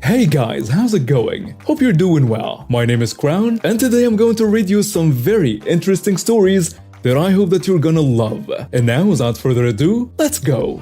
Hey guys, how's it going? Hope you're doing well. My name is Crown, and today I'm going to read you some very interesting stories that I hope that you're gonna love. And now, without further ado, let's go!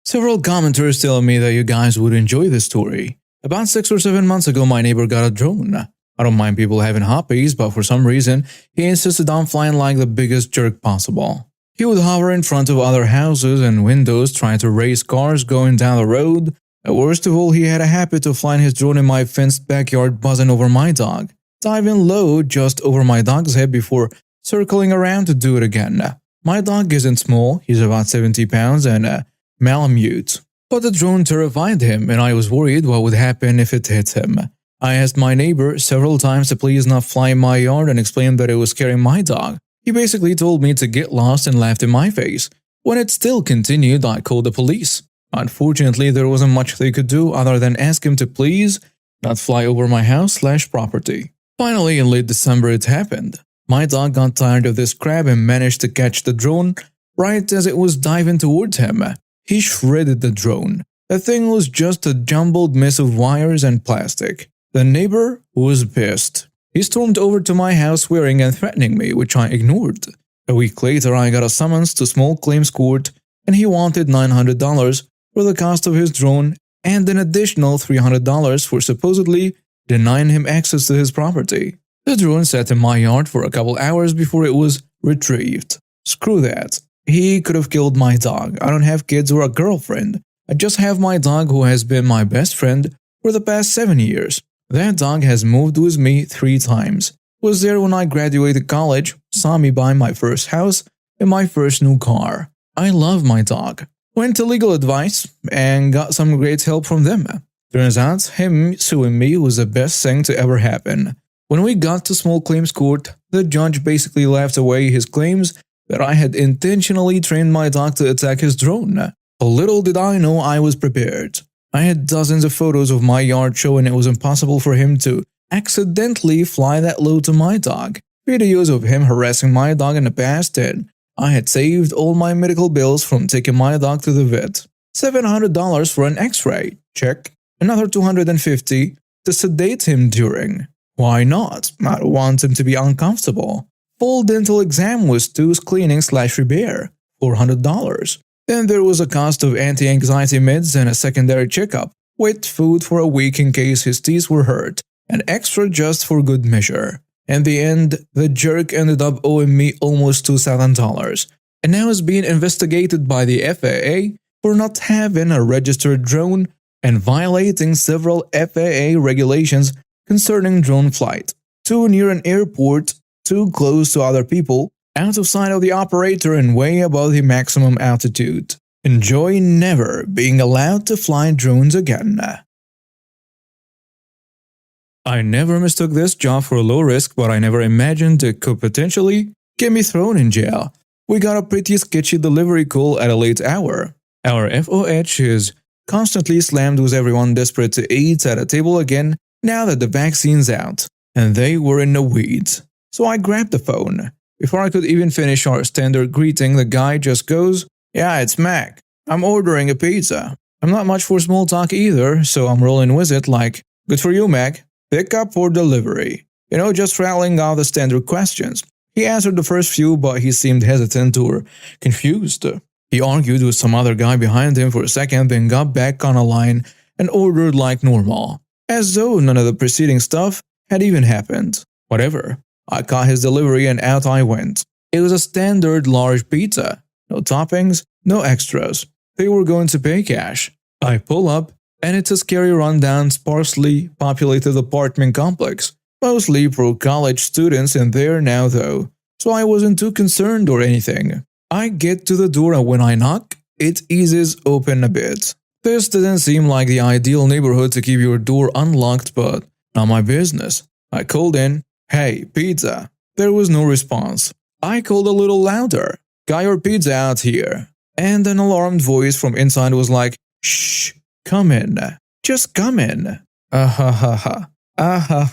Several commenters tell me that you guys would enjoy this story. About 6 or 7 months ago, my neighbor got a drone. I don't mind people having hobbies, but for some reason, he insisted on flying like the biggest jerk possible. He would hover in front of other houses and windows trying to race cars going down the road. And worst of all, he had a habit of flying his drone in my fenced backyard, buzzing over my dog, diving low just over my dog's head before circling around to do it again. My dog isn't small, he's about 70 pounds and malamute. But the drone terrified him, and I was worried what would happen if it hit him. I asked my neighbor several times to please not fly in my yard and explained that it was scaring my dog. He basically told me to get lost and laughed in my face. When it still continued, I called the police. Unfortunately, there wasn't much they could do other than ask him to please not fly over my house/property. Finally, in late December, it happened. My dog got tired of this crap and managed to catch the drone right as it was diving towards him. He shredded the drone. The thing was just a jumbled mess of wires and plastic. The neighbor was pissed. He stormed over to my house swearing and threatening me, which I ignored. A week later, I got a summons to small claims court, and he wanted $900 for the cost of his drone and an additional $300 for supposedly denying him access to his property. The drone sat in my yard for a couple hours before it was retrieved. Screw that. He could have killed my dog. I don't have kids or a girlfriend. I just have my dog who has been my best friend for the past 7 years. That dog has moved with me 3 times. Was there when I graduated college, saw me buy my first house and my first new car. I love my dog. Went to legal advice and got some great help from them. Turns out him suing me was the best thing to ever happen. When we got to small claims court, the judge basically laughed away his claims that I had intentionally trained my dog to attack his drone. Little did I know I was prepared. I had dozens of photos of my yard showing it was impossible for him to accidentally fly that low to my dog. Videos of him harassing my dog in the past, and I had saved all my medical bills from taking my dog to the vet. $700 for an x-ray, check. Another $250 to sedate him during. Why not? I don't want him to be uncomfortable. Full dental exam with tooth cleaning/repair, $400. Then there was a cost of anti-anxiety meds and a secondary checkup, with food for a week in case his teeth were hurt, and extra just for good measure. In the end, the jerk ended up owing me almost $2,000, and now is being investigated by the FAA for not having a registered drone and violating several FAA regulations concerning drone flight. Too near an airport, too close to other people, out of sight of the operator and way above the maximum altitude. Enjoy never being allowed to fly drones again. I never mistook this job for low risk, but I never imagined it could potentially get me thrown in jail. We got a pretty sketchy delivery call at a late hour. Our FOH is constantly slammed with everyone desperate to eat at a table again now that the vaccine's out, and they were in the weeds. So I grabbed the phone. Before I could even finish our standard greeting, the guy just goes, "Yeah, it's Mac. I'm ordering a pizza." I'm not much for small talk either, so I'm rolling with it like, "Good for you, Mac. Pick up or delivery?" Just rattling out the standard questions. He answered the first few, but he seemed hesitant or confused. He argued with some other guy behind him for a second, then got back on a line and ordered like normal, as though none of the preceding stuff had even happened. Whatever. I caught his delivery and out I went. It was a standard large pizza. No toppings, no extras. They were going to pay cash. I pull up, and it's a scary rundown, sparsely populated apartment complex. Mostly for college students in there now though, so I wasn't too concerned or anything. I get to the door and when I knock, it eases open a bit. This didn't seem like the ideal neighborhood to keep your door unlocked, but not my business. I called in, "Hey, pizza." There was no response. I called a little louder, "Got your pizza out here." And an alarmed voice from inside was like, "Shh, come in. Just come in." Ah ha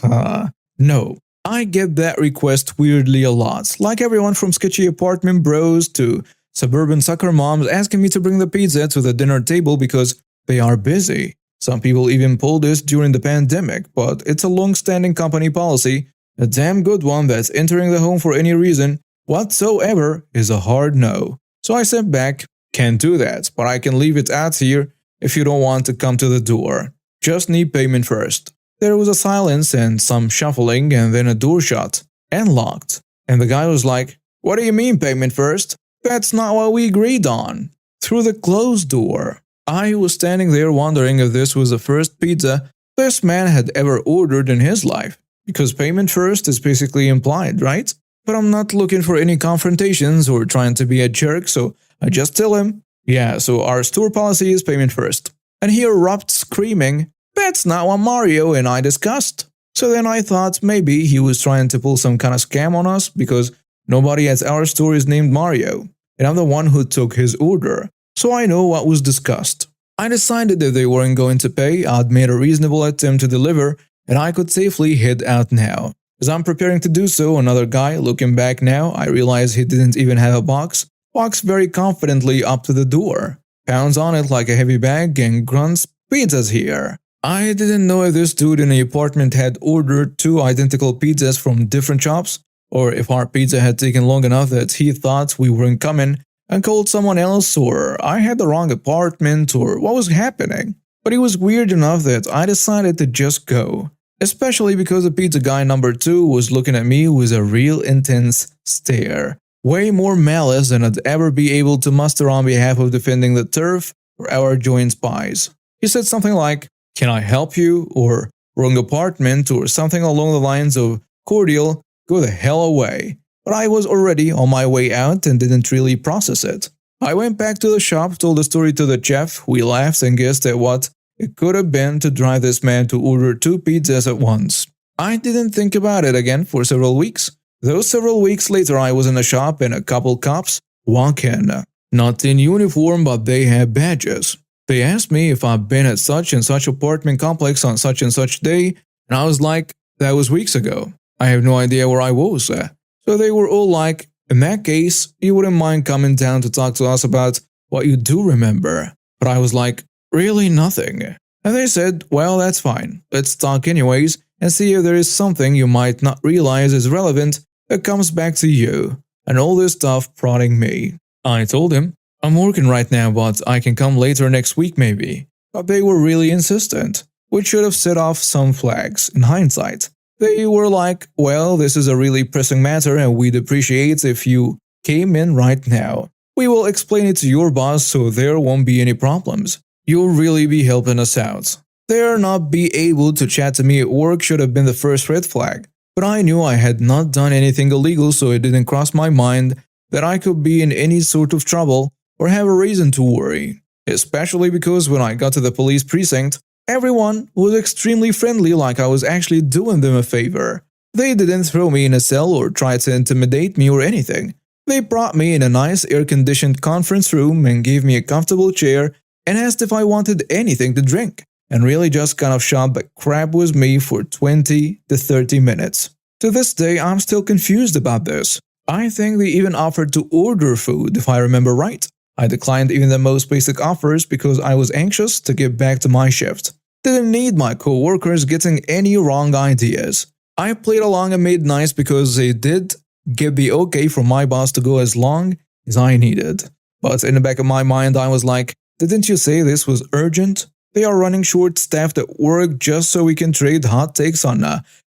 ha. No. I get that request weirdly a lot, like everyone from sketchy apartment bros to suburban soccer moms asking me to bring the pizza to the dinner table because they are busy. Some people even pulled this during the pandemic, but it's a long-standing company policy, a damn good one that's entering the home for any reason whatsoever is a hard no. So I sent back, can't do that, but I can leave it out here if you don't want to come to the door. Just need payment first. There was a silence and some shuffling and then a door shut and locked. And the guy was like, "What do you mean payment first? That's not what we agreed on." Through the closed door. I was standing there wondering if this was the first pizza this man had ever ordered in his life. Because payment first is basically implied, right? But I'm not looking for any confrontations or trying to be a jerk, so I just tell him, "Yeah, so our store policy is payment first." And he erupts screaming, "That's not what Mario and I discussed." So then I thought maybe he was trying to pull some kind of scam on us because nobody at our store is named Mario, and I'm the one who took his order, so I know what was discussed. I decided if they weren't going to pay, I'd made a reasonable attempt to deliver, and I could safely head out now. As I'm preparing to do so, another guy, looking back now, I realize he didn't even have a box, walks very confidently up to the door, pounds on it like a heavy bag, and grunts, "Pizza's here." I didn't know if this dude in the apartment had ordered 2 identical pizzas from different shops, or if our pizza had taken long enough that he thought we weren't coming and called someone else, or I had the wrong apartment, or what was happening. But it was weird enough that I decided to just go, especially because the pizza guy number 2 was looking at me with a real intense stare. Way more malice than I'd ever be able to muster on behalf of defending the turf or our joint spies. He said something like, "Can I help you?" or "Wrong apartment," or something along the lines of "Cordial, go the hell away." But I was already on my way out and didn't really process it. I went back to the shop, told the story to the chef, we laughed and guessed at what it could have been to drive this man to order 2 pizzas at once. I didn't think about it again for several weeks. Those several weeks later I was in a shop and a couple cops walk in. Not in uniform, but they had badges. They asked me if I'd been at such and such apartment complex on such and such day, and I was like, that was weeks ago. I have no idea where I was. So they were all like, "In that case, you wouldn't mind coming down to talk to us about what you do remember." But I was like, "Really nothing." And they said, "Well, that's fine. Let's talk anyways and see if there is something you might not realize is relevant that comes back to you." And all this stuff prodding me. I told him, "I'm working right now, but I can come later next week maybe." But they were really insistent, which should have set off some flags in hindsight. They were like, "Well, this is a really pressing matter and we'd appreciate if you came in right now. We will explain it to your boss so there won't be any problems. You'll really be helping us out." There not be able to chat to me at work should have been the first red flag. But I knew I had not done anything illegal, so it didn't cross my mind that I could be in any sort of trouble or have a reason to worry. Especially because when I got to the police precinct, everyone was extremely friendly, like I was actually doing them a favor. They didn't throw me in a cell or try to intimidate me or anything. They brought me in a nice air-conditioned conference room and gave me a comfortable chair and asked if I wanted anything to drink, and really just kind of shot the crap with me for 20 to 30 minutes. To this day, I'm still confused about this. I think they even offered to order food, if I remember right. I declined even the most basic offers because I was anxious to get back to my shift. Didn't need my co-workers getting any wrong ideas. I played along and made nice because they did get the okay from my boss to go as long as I needed. But in the back of my mind I was like, didn't you say this was urgent? They are running short-staffed at work just so we can trade hot takes on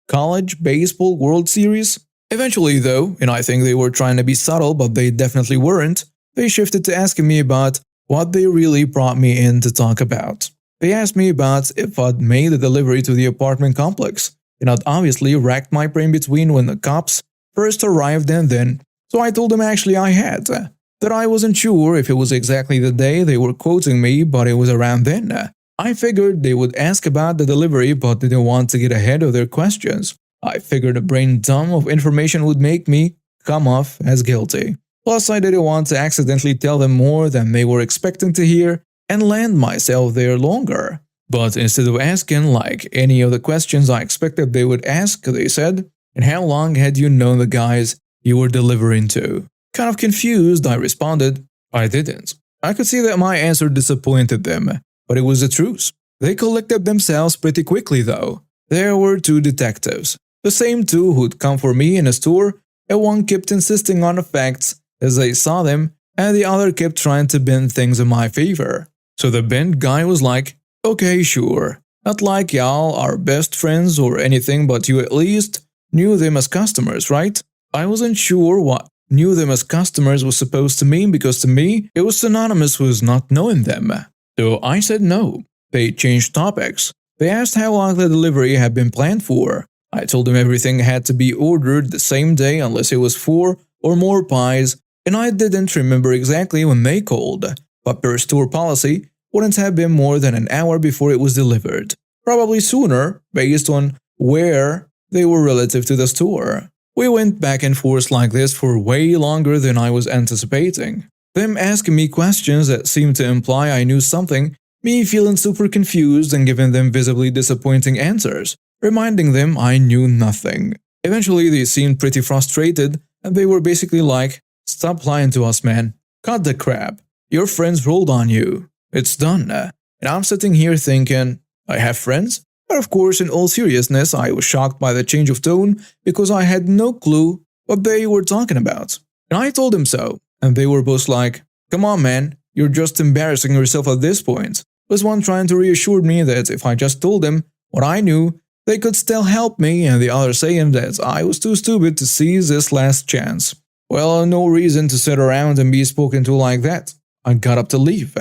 college baseball World Series? Eventually though, and I think they were trying to be subtle but they definitely weren't, they shifted to asking me about what they really brought me in to talk about. They asked me about if I'd made a delivery to the apartment complex, and I'd obviously racked my brain between when the cops first arrived and then, so I told them actually I had. That I wasn't sure if it was exactly the day they were quoting me, but it was around then. I figured they would ask about the delivery but didn't want to get ahead of their questions. I figured a brain dump of information would make me come off as guilty. Plus, I didn't want to accidentally tell them more than they were expecting to hear and land myself there longer. But instead of asking like any of the questions I expected they would ask, they said, "And how long had you known the guys you were delivering to?" Kind of confused, I responded, I didn't. I could see that my answer disappointed them, but it was the truth. They collected themselves pretty quickly though. There were two detectives, the same two who'd come for me in a store, and one kept insisting on the facts as they saw them, and the other kept trying to bend things in my favor. So the bent guy was like, okay, sure. Not like y'all are best friends or anything, but you at least knew them as customers, right? I wasn't sure what knew them as customers was supposed to mean because to me, it was synonymous with not knowing them. So I said no. They changed topics. They asked how long the delivery had been planned for. I told them everything had to be ordered the same day unless it was 4 or more pies, and I didn't remember exactly when they called, but per store policy, wouldn't have been more than an hour before it was delivered. Probably sooner, based on where they were relative to the store. We went back and forth like this for way longer than I was anticipating. Them asking me questions that seemed to imply I knew something, me feeling super confused and giving them visibly disappointing answers, reminding them I knew nothing. Eventually they seemed pretty frustrated and they were basically like, stop lying to us, man. Cut the crap. Your friends rolled on you. It's done. And I'm sitting here thinking, I have friends? But of course, in all seriousness, I was shocked by the change of tone because I had no clue what they were talking about. And I told them so, and they were both like, come on man, you're just embarrassing yourself at this point. Was one trying to reassure me that if I just told them what I knew, they could still help me, and the other saying that I was too stupid to seize this last chance. Well, no reason to sit around and be spoken to like that. I got up to leave.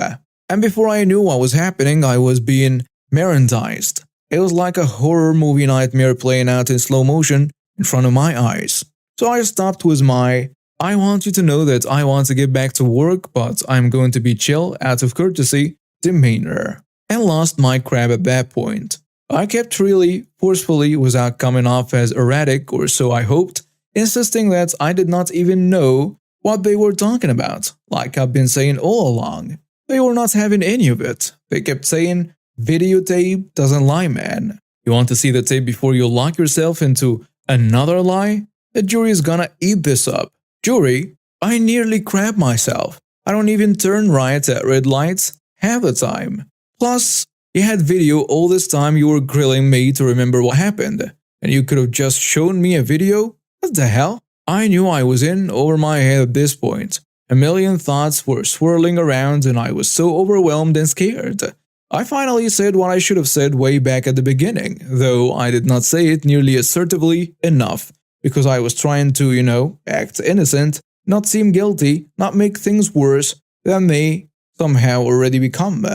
And before I knew what was happening, I was being merchandised. It was like a horror movie nightmare playing out in slow motion in front of my eyes. So I stopped with my, I want you to know that I want to get back to work, but I'm going to be chill out of courtesy demeanor, and lost my crap at that point. I kept really forcefully without coming off as erratic, or so I hoped, insisting that I did not even know what they were talking about, like I've been saying all along. They were not having any of it. They kept saying, videotape doesn't lie, man. You want to see the tape before you lock yourself into another lie? The jury is gonna eat this up. Jury, I nearly crapped myself. I don't even turn right at red lights half the time. Plus, you had video all this time you were grilling me to remember what happened, and you could have just shown me a video? What the hell? I knew I was in over my head at this point. A million thoughts were swirling around and I was so overwhelmed and scared. I finally said what I should have said way back at the beginning, though I did not say it nearly assertively enough, because I was trying to, act innocent, not seem guilty, not make things worse than they somehow already become.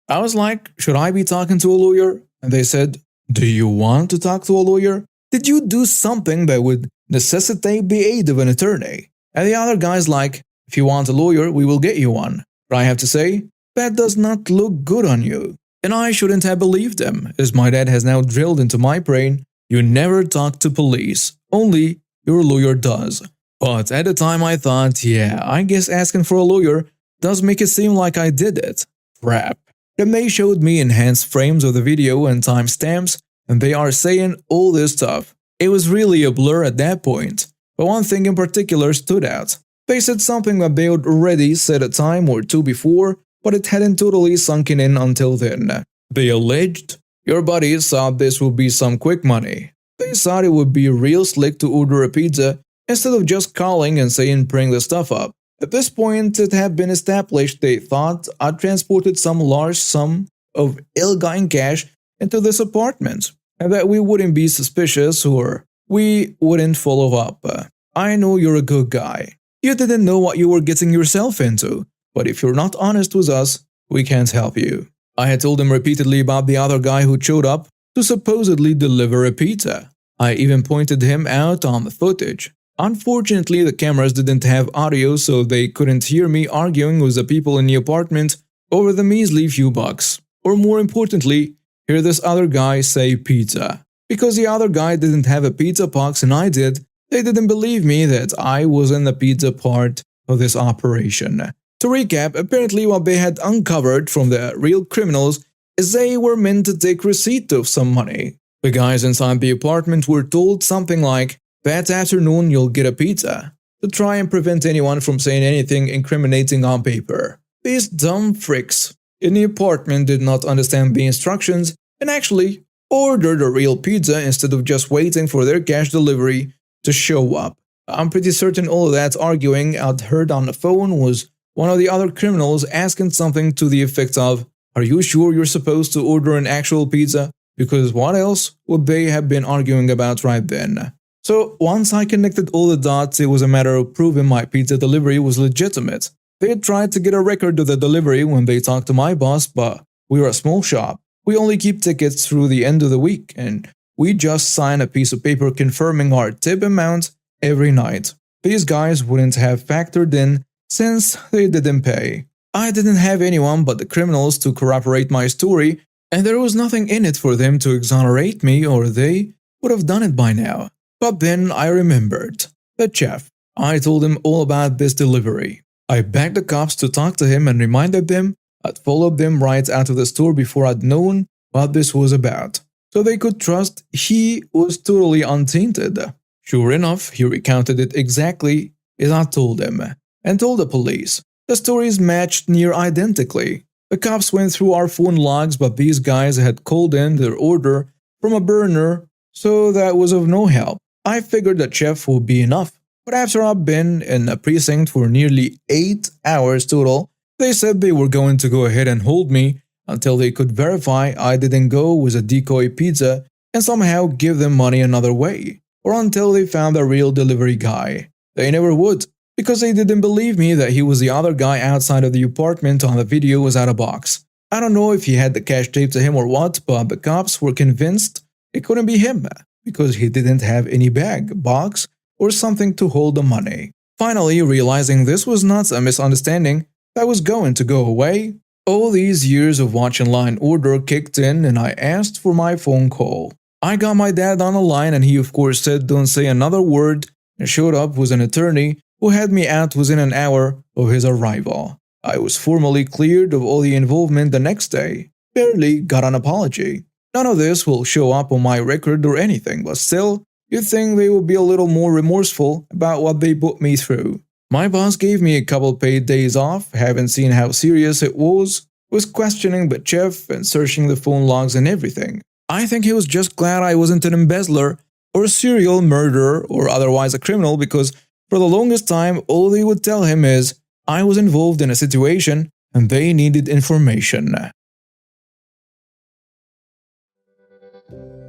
I was like, should I be talking to a lawyer? And they said, do you want to talk to a lawyer? Did you do something that would necessitate the aid of an attorney? And the other guy's like, if you want a lawyer, we will get you one. But I have to say, that does not look good on you. And I shouldn't have believed them, as my dad has now drilled into my brain, you never talk to police, only your lawyer does. But at the time I thought, yeah, I guess asking for a lawyer does make it seem like I did it. Crap. Then they showed me enhanced frames of the video and timestamps, and they are saying all this stuff. It was really a blur at that point. But one thing in particular stood out. They said something that they had already said a time or two before, but it hadn't totally sunken in until then. They alleged, your buddies thought this would be some quick money. They thought it would be real slick to order a pizza instead of just calling and saying bring the stuff up. At this point, it had been established they thought I'd transported some large sum of ill-gotten cash into this apartment, and that we wouldn't be suspicious or we wouldn't follow up. I know you're a good guy. You didn't know what you were getting yourself into, but if you're not honest with us, we can't help you. I had told him repeatedly about the other guy who showed up to supposedly deliver a pizza. I even pointed him out on the footage. Unfortunately, the cameras didn't have audio, so they couldn't hear me arguing with the people in the apartment over the measly few bucks. Or more importantly, hear this other guy say pizza. Because the other guy didn't have a pizza box and I did, they didn't believe me that I was in the pizza part of this operation. To recap, apparently what they had uncovered from the real criminals is they were meant to take receipt of some money. The guys inside the apartment were told something like, that afternoon you'll get a pizza. to try and prevent anyone from saying anything incriminating on paper. These dumb freaks in the apartment did not understand the instructions and actually ordered a real pizza instead of just waiting for their cash delivery to show up. I'm pretty certain all of that arguing I'd heard on the phone was one of the other criminals asking something to the effect of, "Are you sure you're supposed to order an actual pizza?" Because what else would they have been arguing about right then? So once I connected all the dots, it was a matter of proving my pizza delivery was legitimate. They had tried to get a record of the delivery when they talked to my boss, but we're a small shop. We only keep tickets through the end of the week, and we just sign a piece of paper confirming our tip amount every night. These guys wouldn't have factored in since they didn't pay. I didn't have anyone but the criminals to corroborate my story, and there was nothing in it for them to exonerate me, or they would have done it by now. But then I remembered. The chef. I told him all about this delivery. I begged the cops to talk to him and reminded them I'd followed them right out of the store before I'd known what this was about, so they could trust he was totally untainted. Sure enough, he recounted it exactly as I told him, and told the police. The stories matched near identically. The cops went through our phone logs, but these guys had called in their order from a burner, so that was of no help. I figured that chef would be enough, but after I've been in a precinct for nearly 8 hours total, they said they were going to go ahead and hold me until they could verify I didn't go with a decoy pizza and somehow give them money another way, or until they found a real delivery guy. They never would, because they didn't believe me that he was the other guy outside of the apartment on the video without a box. I don't know if he had the cash taped to him or what, but the cops were convinced it couldn't be him, because he didn't have any bag, box, or something to hold the money. Finally, realizing this was not a misunderstanding that was going to go away, all these years of watching Law & Order kicked in and I asked for my phone call. I got my dad on the line and he of course said don't say another word and showed up with an attorney who had me out within an hour of his arrival. I was formally cleared of all the involvement the next day. Barely got an apology. None of this will show up on my record or anything, but still, you'd think they would be a little more remorseful about what they put me through. My boss gave me a couple paid days off, having seen how serious it was questioning the chef and searching the phone logs and everything. I think he was just glad I wasn't an embezzler or a serial murderer or otherwise a criminal, because for the longest time all they would tell him is I was involved in a situation and they needed information.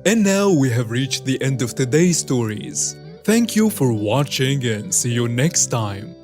And now we have reached the end of today's stories. Thank you for watching and see you next time.